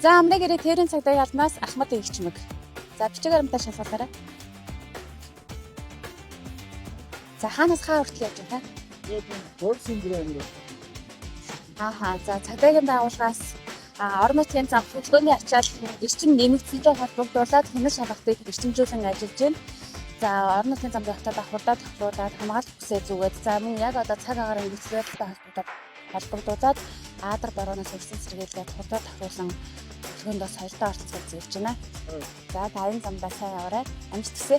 За амрыг ирээ тэрэн цагдаа ялнаас Ахмад Игчмэг. За бичиг баримтаа шалгуулаарай. За хаанаас хаа хүртэл явж байна? Борсын гэрээ. Ааха. За цагдаагийн байгууллагаас орон нутгийн зам хөтөлбөрийн ачаал эрчим нэмэгдэлтэй холбогдуулаад хянах шалгалтыг эрчимжүүлэн ажиллаж байна. За орон нутгийн зам явахдаа хурдаа тохиолуулаад хамгаалах хүсээ зүгээд за мөн яг одоо цаг агаар нөхцөлтэй холбогдуулаад Аадар борооноос өрсөн сэргийлгээд хурдаа тохируулсан төлөвөнд бас соёлтой орцгол зэвж байна. За та энэ замдаа сайн яваарай. Амжилт хүсье.